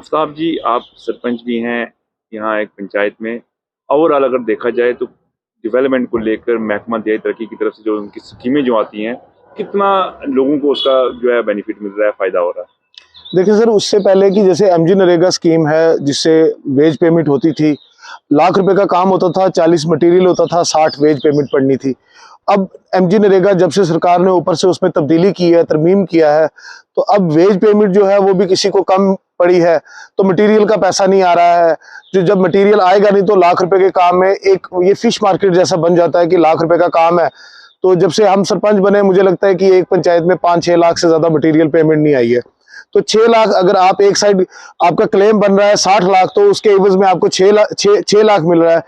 आफ्ताब जी, आप सरपंच भी हैं यहाँ एक पंचायत में। ओवरऑल अगर देखा जाए तो डेवलपमेंट को लेकर महकमा दिहाई तरक्की की तरफ से जो उनकी स्कीमें जो आती हैं, कितना लोगों को उसका जो है बेनिफिट मिल रहा है, फ़ायदा हो रहा है? देखिए सर, उससे पहले की जैसे एमजी नरेगा स्कीम है जिससे वेज पेमेंट होती थी। लाख रुपए का काम होता था, 40 मटेरियल होता था, 60 वेज पेमेंट पड़नी थी। अब एमजी नरेगा जब से सरकार ने ऊपर से उसमें तब्दीली की है, तरमीम किया है, तो अब वेज पेमेंट जो है वो भी किसी को कम पड़ी है। तो मटेरियल का पैसा नहीं आ रहा है। जो जब मटेरियल आएगा नहीं तो लाख रुपए के काम में एक ये फिश मार्केट जैसा बन जाता है कि लाख रुपए का काम है। तो जब से हम सरपंच बने, मुझे लगता है कि एक पंचायत में 5-6 लाख से ज्यादा मटेरियल पेमेंट नहीं आई है। तो 6 लाख अगर आप एक साइड आपका क्लेम बन रहा है 60 लाख, तो उसके एवज में आपको 6 लाख मिल रहा है।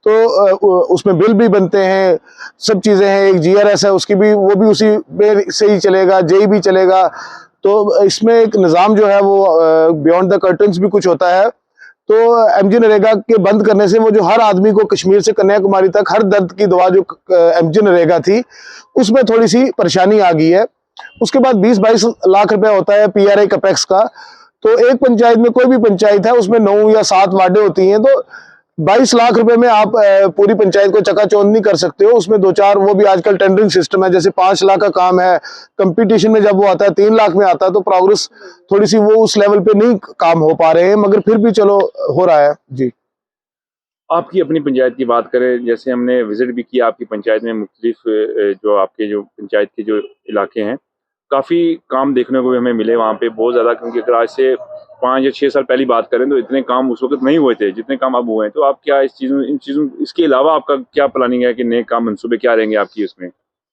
तो उसमें बिल भी बनते हैं, सब चीजें हैं। एक जीआरएस है, उसकी भी वो भी उसी में से ही चलेगा, जेई भी चलेगा। तो इसमें एक निज़ाम जो है वो बियॉन्ड द कर्टन्स भी कुछ होता है। तो एमजी नरेगा के बंद करने से वो जो हर आदमी को कश्मीर से कन्याकुमारी तक हर दर्द की दवा जो एमजी नरेगा थी उसमें थोड़ी सी परेशानी आ गई है। उसके बाद 20-22 लाख रुपया होता है पीआरआई कपेक्स का। तो एक पंचायत में, कोई भी पंचायत है उसमें 9 या 7 वार्डें होती हैं, तो 22 लाख रुपए में आप पूरी पंचायत को चकाचौंध नहीं कर सकते हो। उसमें 2-4 वो भी आजकल टेंडरिंग सिस्टम है, जैसे 5 लाख का काम है, कंपटीशन में जब वो आता है 3 लाख में आता है, तो प्रोग्रेस थोड़ी सी वो उस लेवल पे नहीं काम हो पा रहे हैं, मगर फिर भी चलो हो रहा है जी। आपकी अपनी पंचायत की बात करें, जैसे हमने विजिट भी किया आपकी पंचायत में, मुख्तलिफ जो आपके जो पंचायत के जो इलाके हैं, काफ़ी काम देखने को भी हमें मिले वहाँ पे बहुत ज़्यादा। क्योंकि अगर आज से 5 या 6 साल पहले बात करें तो इतने काम उस वक्त नहीं हुए थे जितने काम अब हुए हैं। तो आप क्या इन चीज़ों इसके अलावा आपका क्या प्लानिंग है कि नए काम मंसूबे क्या रहेंगे आपकी उसमें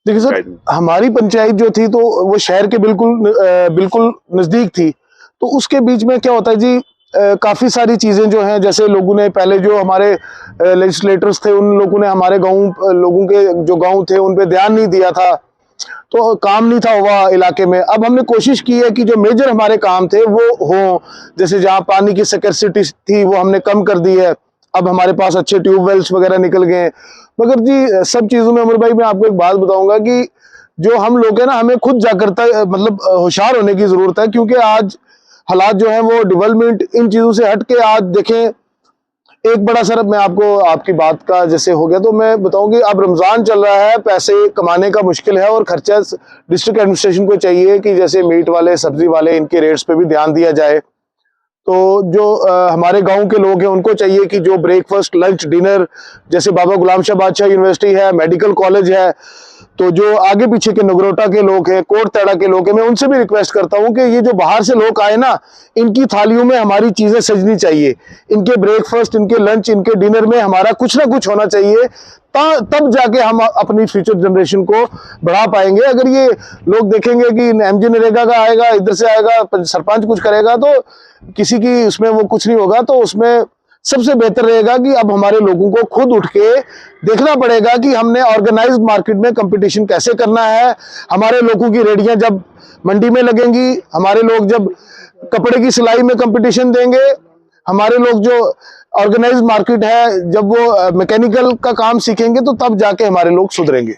देखिए सर, पंचायत में? हमारी पंचायत जो थी तो वो शहर के बिल्कुल नजदीक थी। तो उसके बीच में क्या होता है जी, काफी सारी चीजें जो हैं, जैसे लोगों ने पहले जो हमारे लेजिस्लेटर्स थे उन लोगों ने हमारे गांव लोगों के जो गांव थे उन पे ध्यान नहीं दिया था, तो काम नहीं था हुआ इलाके में। अब हमने कोशिश की है कि जो मेजर हमारे काम थे वो हो, जैसे जहाँ पानी की स्कैर्सिटी थी वो हमने कम कर दी है। अब हमारे पास अच्छे ट्यूबवेल्स वगैरह निकल गए हैं। मगर जी सब चीजों में अमर भाई मैं आपको एक बात बताऊंगा कि जो हम लोग हैं ना, हमें खुद जागरूकता मतलब होशियार होने की जरूरत है। क्योंकि आज हालात जो है वो डेवलपमेंट इन चीजों से हट के, आज देखें एक बड़ा सर, मैं आपको आपकी बात का जैसे हो गया तो मैं बताऊं कि अब रमजान चल रहा है, पैसे कमाने का मुश्किल है और खर्चा डिस्ट्रिक्ट एडमिनिस्ट्रेशन को चाहिए कि जैसे मीट वाले, सब्जी वाले, इनके रेट्स पे भी ध्यान दिया जाए। तो जो हमारे गांव के लोग हैं उनको चाहिए कि जो ब्रेकफास्ट, लंच, डिनर, जैसे बाबा गुलाम शाह बादशाह यूनिवर्सिटी है, मेडिकल कॉलेज है, तो जो आगे पीछे के नगरोटा के लोग हैं, कोट तड़ा के लोग हैं, मैं उनसे भी रिक्वेस्ट करता हूं कि ये जो बाहर से लोग आए ना, इनकी थालियों में हमारी चीजें सजनी चाहिए। इनके ब्रेकफास्ट, इनके लंच, इनके डिनर में हमारा कुछ ना कुछ होना चाहिए। तब जाके हम अपनी फ्यूचर जनरेशन को बढ़ा पाएंगे। अगर ये लोग देखेंगे कि एमजी नरेगा का आएगा, इधर से आएगा, सरपंच कुछ करेगा, तो किसी की उसमें वो कुछ नहीं होगा। तो उसमें सबसे बेहतर रहेगा कि अब हमारे लोगों को खुद उठ के देखना पड़ेगा कि हमने ऑर्गेनाइज्ड मार्केट में कंपटीशन कैसे करना है। हमारे लोगों की रेडियां जब मंडी में लगेंगी, हमारे लोग जब कपड़े की सिलाई में कंपटीशन देंगे, हमारे लोग जो ऑर्गेनाइज्ड मार्केट है जब वो मैकेनिकल का काम सीखेंगे, तो तब जाके हमारे लोग सुधरेंगे।